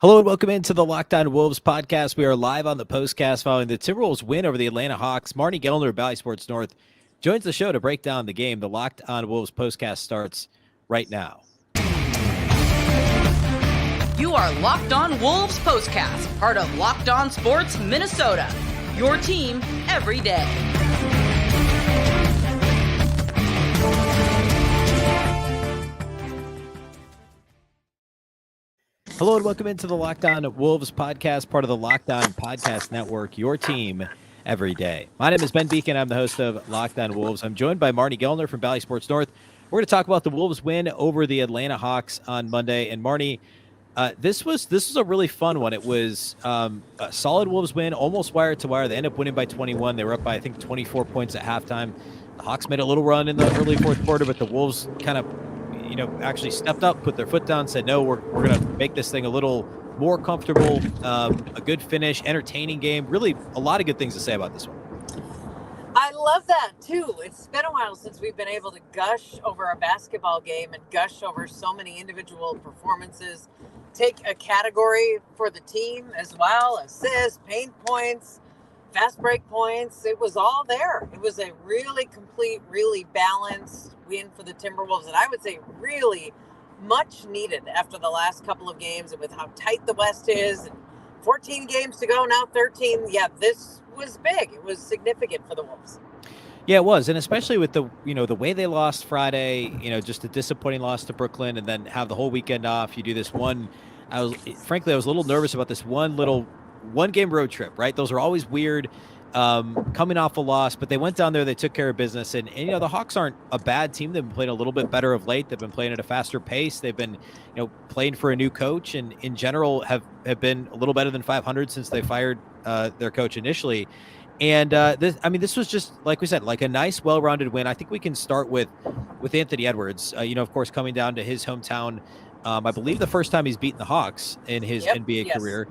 Hello and welcome into the Locked On Wolves podcast. We are live on the POSTCAST following the Timberwolves win over the Atlanta Hawks. Marney Gellner of Valley Sports North joins the show to break down the game. The Locked On Wolves POSTCAST starts right now. You are Locked On Wolves POSTCAST, part of Locked On Sports Minnesota. Your team every day. Hello and welcome into the Locked On Wolves podcast, part of the Locked On Podcast Network, your team every day. My name is Ben Beecken. I'm the host of Locked On Wolves. I'm joined by Marney Gellner from Valley Sports North. We're going to talk about the Wolves win over the Atlanta Hawks on Monday. And Marney, this was a really fun one. It was a solid Wolves win, almost wire to wire. They ended up winning by 21. They were up by, I think, 24 points at halftime. The Hawks made a little run in the early fourth quarter, but the Wolves kind of actually stepped up, put their foot down, said, no, we're going to make this thing a little more comfortable, a good finish, entertaining game. Really a lot of good things to say about this one. I love that too. It's been a while since we've been able to gush over a basketball game and gush over so many individual performances. Take a category for the team as well: assists, paint points, fast break points. It was all there. It was a really complete, really balanced win for the Timberwolves, and I would say really much needed after the last couple of games, and with how tight the West is, and 14 games to go, now 13. Yeah, this was big. It was significant for the Wolves. Yeah, it was, and especially with the way they lost Friday, just a disappointing loss to Brooklyn, and then have the whole weekend off. You do this one. I was a little nervous about this one game road trip, right? Those are always weird, coming off a loss, but they went down there, they took care of business, and the Hawks aren't a bad team. They've been playing a little bit better of late. They've been playing at a faster pace. They've been, playing for a new coach, and in general have been a little better than 500 since they fired their coach initially. And this was just, like we said, like a nice, well-rounded win. I think we can start with Anthony Edwards, of course, coming down to his hometown. I believe the first time he's beaten the Hawks in his NBA career.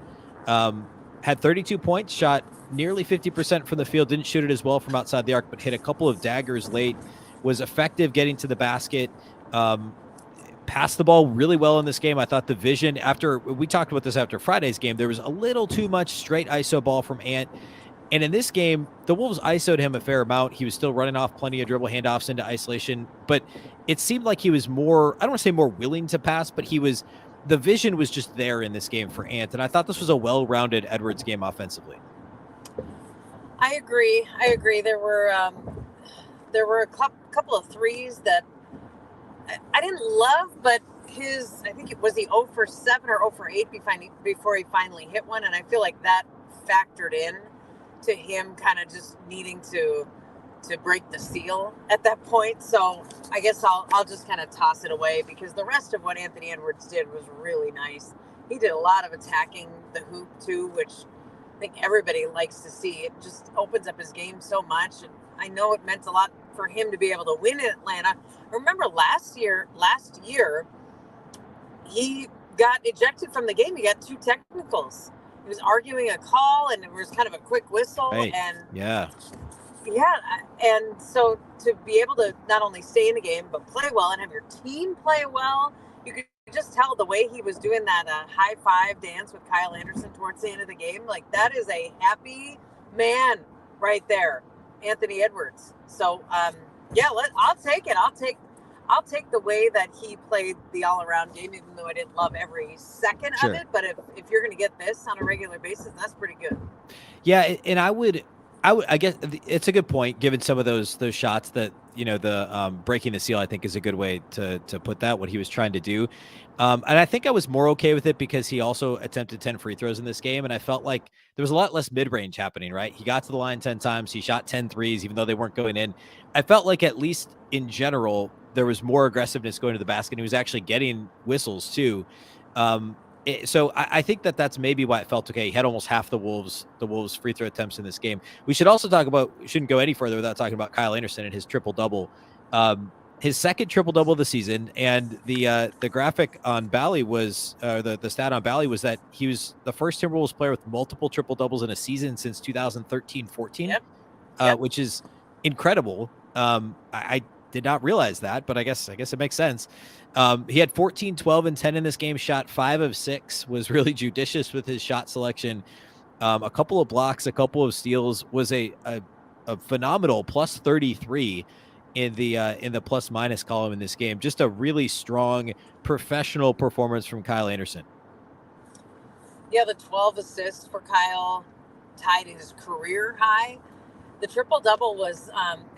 Had 32 points, shot nearly 50% from the field, didn't shoot it as well from outside the arc, but hit a couple of daggers late, was effective getting to the basket, passed the ball really well in this game. I thought the vision, after we talked about this after Friday's game, there was a little too much straight ISO ball from Ant. And in this game, the Wolves ISO'd him a fair amount. He was still running off plenty of dribble handoffs into isolation, but it seemed like he was more, I don't want to say more willing to pass, but the vision was just there in this game for Ant. And I thought this was a well-rounded Edwards game offensively. I agree. There were a couple of threes that I didn't love, but I think it was the 0 for 7 or 0 for 8 before he finally hit one. And I feel like that factored in to him kind of just needing to break the seal at that point. So I guess I'll just kind of toss it away, because the rest of what Anthony Edwards did was really nice. He did a lot of attacking the hoop too, which I think everybody likes to see. It just opens up his game so much. And I know it meant a lot for him to be able to win in Atlanta. Remember last year, he got ejected from the game. He got 2 technicals. He was arguing a call, and it was kind of a quick whistle. Right. And yeah. And so to be able to not only stay in the game, but play well and have your team play well, you could just tell the way he was doing that high five dance with Kyle Anderson towards the end of the game. Like, that is a happy man right there, Anthony Edwards. So, I'll take it. I'll take the way that he played the all-around game, even though I didn't love every second of it. But if you're going to get this on a regular basis, that's pretty good. Yeah, and I guess it's a good point, given some of those shots that, the breaking the seal, I think, is a good way to put that, what he was trying to do. And I think I was more okay with it because he also attempted 10 free throws in this game. And I felt like there was a lot less mid-range happening, right? He got to the line 10 times. He shot 10 threes, even though they weren't going in. I felt like, at least in general, there was more aggressiveness going to the basket. And he was actually getting whistles too. So I think that's maybe why it felt okay. He had almost half the Wolves free throw attempts in this game. We should also talk about, shouldn't go any further without talking about Kyle Anderson and his triple-double. His second triple-double of the season, and the graphic on Bally was, the stat on Bally was that he was the first Timberwolves player with multiple triple-doubles in a season since 2013-14, which is incredible. I did not realize that, but I guess it makes sense. He had 14, 12, and 10 in this game, shot 5 of 6, was really judicious with his shot selection. A couple of blocks, a couple of steals, was a phenomenal plus 33 in the plus minus column in this game. Just a really strong professional performance from Kyle Anderson. Yeah, the 12 assists for Kyle tied his career high. The triple-double was,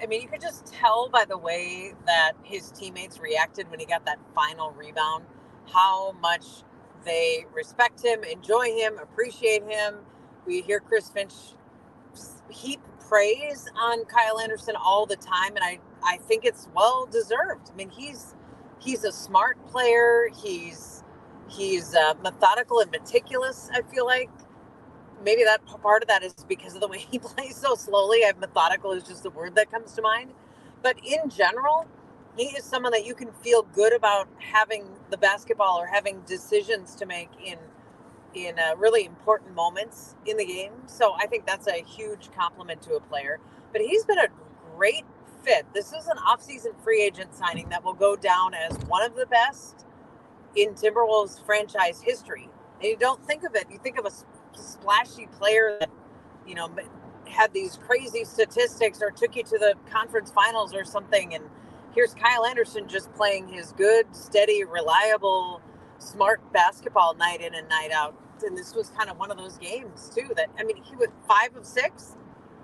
you could just tell by the way that his teammates reacted when he got that final rebound, how much they respect him, enjoy him, appreciate him. We hear Chris Finch heap praise on Kyle Anderson all the time, and I think it's well-deserved. I mean, he's a smart player. He's methodical and meticulous, I feel like. Maybe that part of that is because of the way he plays so slowly. Methodical is just the word that comes to mind. But in general, he is someone that you can feel good about having the basketball or having decisions to make in really important moments in the game. So I think that's a huge compliment to a player. But he's been a great fit. This is an offseason free agent signing that will go down as one of the best in Timberwolves franchise history. And you don't think of it. You think of a splashy player that, had these crazy statistics or took you to the conference finals or something. And here's Kyle Anderson just playing his good, steady, reliable, smart basketball night in and night out. And this was kind of one of those games too that, he went 5 of 6,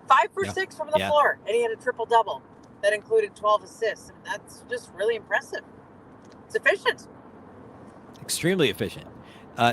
5 for 6 from the floor, and he had a triple double that included 12 assists. And that's just really impressive. It's efficient. Extremely efficient.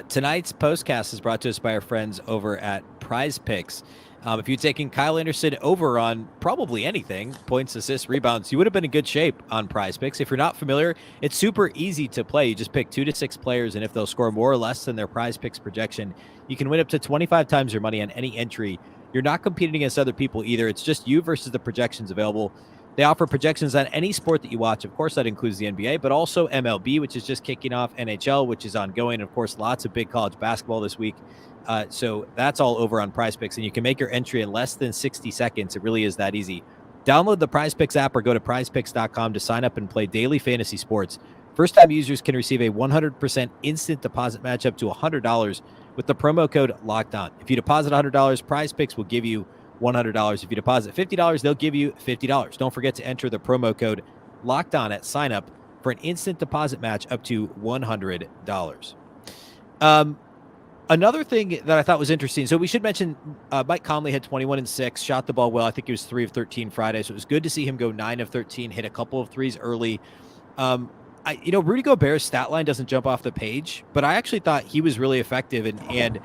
Tonight's postcast is brought to us by our friends over at PrizePicks. If you'd taken Kyle Anderson over on probably anything, points, assists, rebounds, you would have been in good shape on PrizePicks. If you're not familiar, it's super easy to play. You just pick 2 to 6 players, and if they'll score more or less than their PrizePicks projection, you can win up to 25 times your money on any entry. You're not competing against other people either. It's just you versus the projections available. They offer projections on any sport that you watch. Of course, that includes the NBA, but also MLB, which is just kicking off, NHL, which is ongoing. And of course, lots of big college basketball this week. So that's all over on PrizePicks, and you can make your entry in less than 60 seconds. It really is that easy. Download the PrizePicks app or go to prizepicks.com to sign up and play daily fantasy sports. First-time users can receive a 100% instant deposit match up to $100 with the promo code LOCKEDON. If you deposit $100, PrizePicks will give you $100. If you deposit $50, they'll give you $50. Don't forget to enter the promo code Locked On at sign up for an instant deposit match up to $100. Another thing that I thought was interesting. So we should mention Mike Conley had 21 and 6, shot the ball well. I think he was 3 of 13 Friday. So it was good to see him go 9 of 13, hit a couple of threes early. Rudy Gobert's stat line doesn't jump off the page, but I actually thought he was really effective and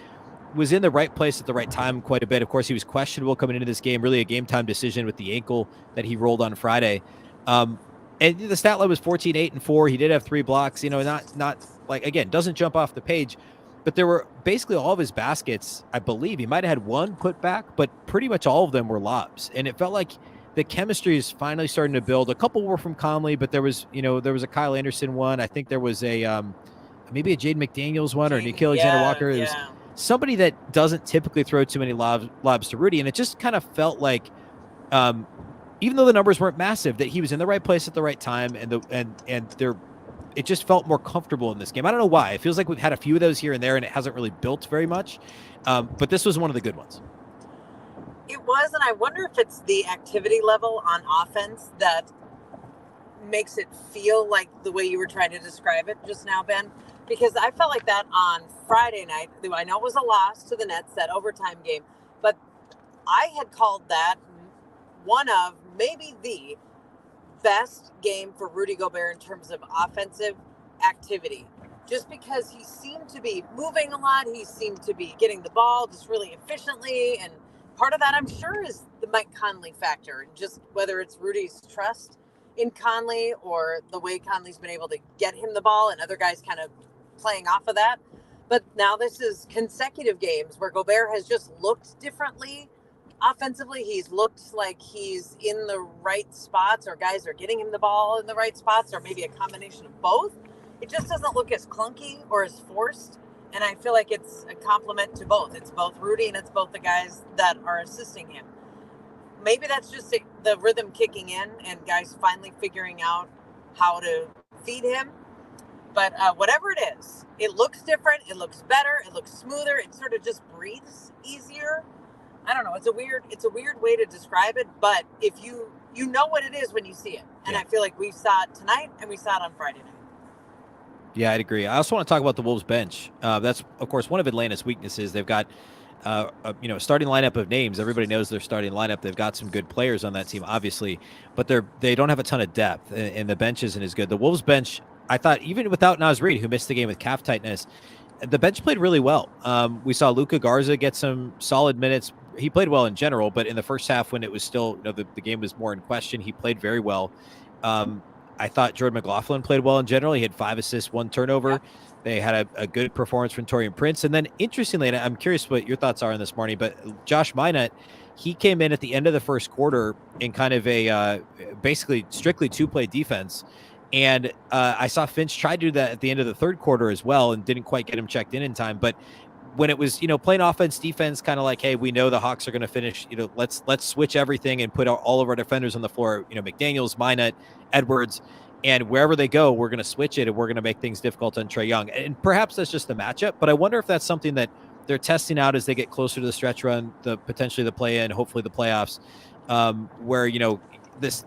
was in the right place at the right time quite a bit. Of course, he was questionable coming into this game, really a game time decision with the ankle that he rolled on Friday. And the stat line was 14, 8, and 4. He did have 3 blocks, not like, again, doesn't jump off the page, but there were basically all of his baskets. I believe he might've had 1 put back, but pretty much all of them were lobs. And it felt like the chemistry is finally starting to build. A couple were from Conley, but there was a Kyle Anderson one. I think there was maybe a Jaden McDaniels one or Nikhil Alexander Walker. It was somebody that doesn't typically throw too many lobs to Rudy. And it just kind of felt like, even though the numbers weren't massive, that he was in the right place at the right time. It just felt more comfortable in this game. I don't know why. It feels like we've had a few of those here and there, and it hasn't really built very much. But this was one of the good ones. It was, and I wonder if it's the activity level on offense that makes it feel like the way you were trying to describe it just now, Ben. Because I felt like that on Friday night. I know it was a loss to the Nets, that overtime game, but I had called that one of maybe the best game for Rudy Gobert in terms of offensive activity. Just because he seemed to be moving a lot, he seemed to be getting the ball just really efficiently, and part of that, I'm sure, is the Mike Conley factor, and just whether it's Rudy's trust in Conley or the way Conley's been able to get him the ball and other guys kind of playing off of that. But now this is consecutive games where Gobert has just looked differently offensively. He's looked like he's in the right spots, or guys are getting him the ball in the right spots, or maybe a combination of both. It just doesn't look as clunky or as forced. And I feel like it's a compliment to both. It's both Rudy and it's both the guys that are assisting him. maybe that's just the rhythm kicking in and guys finally figuring out how to feed him. But whatever it is, it looks different. It looks better. It looks smoother. It sort of just breathes easier. I don't know. It's a weird way to describe it. But if you know what it is when you see it, and I feel like we saw it tonight and we saw it on Friday night. Yeah, I'd agree. I also want to talk about the Wolves bench. That's of course one of Atlanta's weaknesses. They've got starting lineup of names. Everybody knows their starting lineup. They've got some good players on that team, obviously, but they don't have a ton of depth, and the bench isn't as good. The Wolves bench, I thought, even without Naz Reid, who missed the game with calf tightness, the bench played really well. We saw Luka Garza get some solid minutes. He played well in general, but in the first half, when it was still, the game was more in question, he played very well. I thought Jordan McLaughlin played well in general. He had 5 assists, 1 turnover. Yep. They had a good performance from Taurean Prince. And then, interestingly, and I'm curious what your thoughts are on this, Marnie, but Josh Minott, he came in at the end of the first quarter in kind of a basically strictly 2-play defense. And I saw Finch try to do that at the end of the third quarter as well and didn't quite get him checked in time. But when it was, playing offense, defense, kind of like, hey, we know the Hawks are going to finish, let's switch everything and put all of our defenders on the floor, McDaniels, Minott, Edwards, and wherever they go, we're going to switch it and we're going to make things difficult on Trae Young. And perhaps that's just the matchup, but I wonder if that's something that they're testing out as they get closer to the stretch run, potentially the play-in, hopefully the playoffs, where, this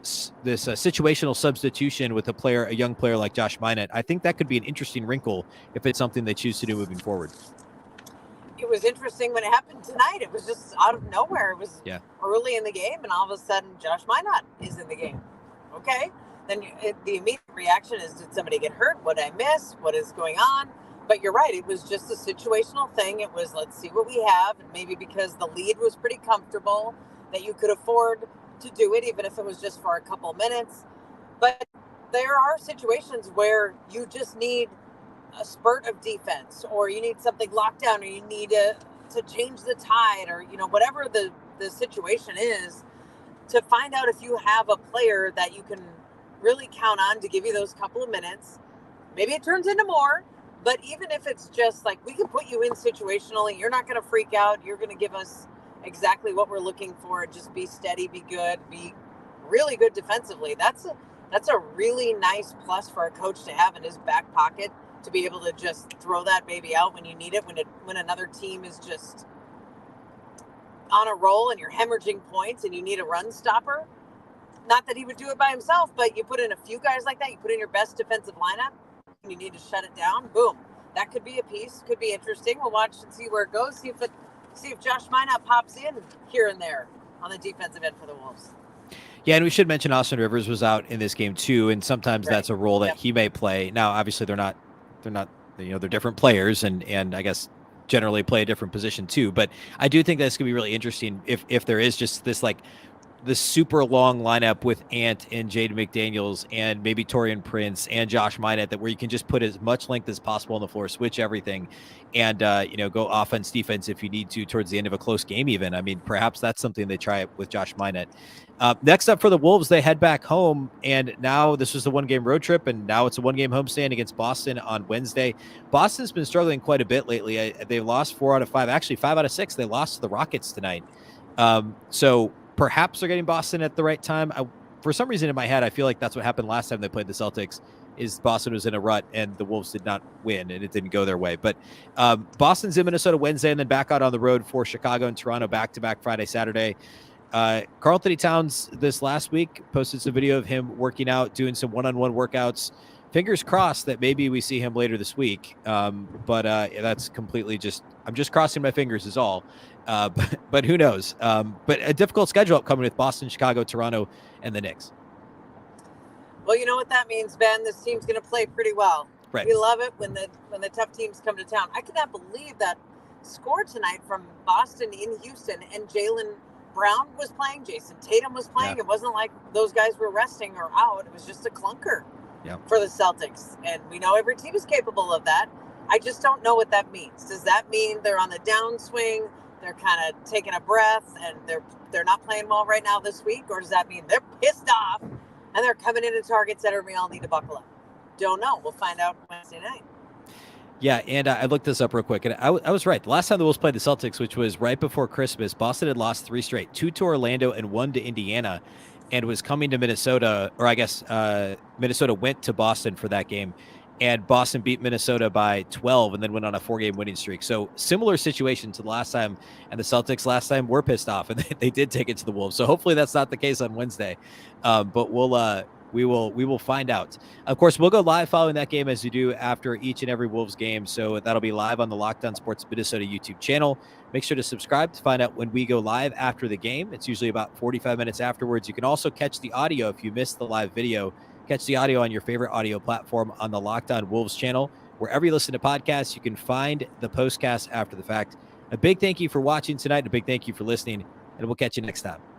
situational substitution with a young player like Josh Minott, I think that could be an interesting wrinkle if it's something they choose to do moving forward. It was interesting when it happened tonight. It was just out of nowhere. It was early in the game, and all of a sudden, Josh Minott is in the game. Okay, then the immediate reaction is, did somebody get hurt? What did I miss? What is going on? But you're right. It was just a situational thing. It was, let's see what we have. And maybe because the lead was pretty comfortable, that you could afford to do it, even if it was just for a couple minutes. But there are situations where you just need a spurt of defense, or you need something locked down, or you need to change the tide, or whatever the situation is, to find out if you have a player that you can really count on to give you those couple of minutes. Maybe it turns into more, but even if it's just like, we can put you in situationally, you're not going to freak out, you're going to give us exactly what we're looking for. Just be steady, be good, be really good defensively. That's a really nice plus for a coach to have in his back pocket, to be able to just throw that baby out when you need it, when another team is just on a roll and you're hemorrhaging points and you need a run stopper. Not that he would do it by himself, but you put in a few guys like that, you put in your best defensive lineup and you need to shut it down. Boom. That could be a piece, could be interesting. We'll watch and see where it goes. See if Josh Minott pops in here and there on the defensive end for the Wolves. Yeah, and we should mention Austin Rivers was out in this game too, and sometimes that's a role that he may play. Now, obviously, they're not, they're different players, and I guess generally play a different position too. But I do think that's gonna be really interesting if there is just this this super long lineup with Ant and Jaden McDaniels and maybe Taurean Prince and Josh Minott, where you can just put as much length as possible on the floor, switch everything, and go offense, defense if you need to towards the end of a close game even. I mean, perhaps that's something they try with Josh Minott. Next up for the Wolves, they head back home, and now this was the 1-game road trip, and now it's a 1-game homestand against Boston on Wednesday. Boston's been struggling quite a bit lately. They lost 4 out of 5, actually 5 out of 6. They lost to the Rockets tonight. So perhaps they're getting Boston at the right time. For some reason in my head, I feel like that's what happened last time they played the Celtics, is Boston was in a rut and the Wolves did not win and it didn't go their way. But Boston's in Minnesota Wednesday and then back out on the road for Chicago and Toronto back-to-back Friday, Saturday. Karl-Anthony Towns this last week posted some video of him working out, doing some one-on-one workouts. Fingers crossed that maybe we see him later this week. But that's completely I'm just crossing my fingers is all. But who knows? But a difficult schedule upcoming with Boston, Chicago, Toronto, and the Knicks. Well, you know what that means, Ben. This team's going to play pretty well. Right. We love it when the tough teams come to town. I cannot believe that score tonight from Boston in Houston, and Jaylen Brown was playing, Jason Tatum was playing. Yeah. It wasn't like those guys were resting or out. It was just a clunker for the Celtics. And we know every team is capable of that. I just don't know what that means. Does that mean they're on the downswing? They're kind of taking a breath and they're not playing well right now this week? Or does that mean they're pissed off and they're coming into Target Center and we all need to buckle up? Don't know. We'll find out Wednesday night. Yeah, and I looked this up real quick, and I was right. The last time the Wolves played the Celtics, which was right before Christmas, Boston had lost 3 straight, 2 to Orlando and 1 to Indiana, and was coming to Minnesota, or I guess Minnesota went to Boston for that game, and Boston beat Minnesota by 12 and then went on a 4-game winning streak. So similar situation to the last time, and the Celtics last time were pissed off, and they did take it to the Wolves. So hopefully that's not the case on Wednesday, but we will find out. Of course, we'll go live following that game as you do after each and every Wolves game. So that'll be live on the Locked On Sports Minnesota YouTube channel. Make sure to subscribe to find out when we go live after the game. It's usually about 45 minutes afterwards. You can also catch the audio if you missed the live video. Catch the audio on your favorite audio platform on the Locked On Wolves channel. Wherever you listen to podcasts, you can find the postcast after the fact. A big thank you for watching tonight. And a big thank you for listening, and we'll catch you next time.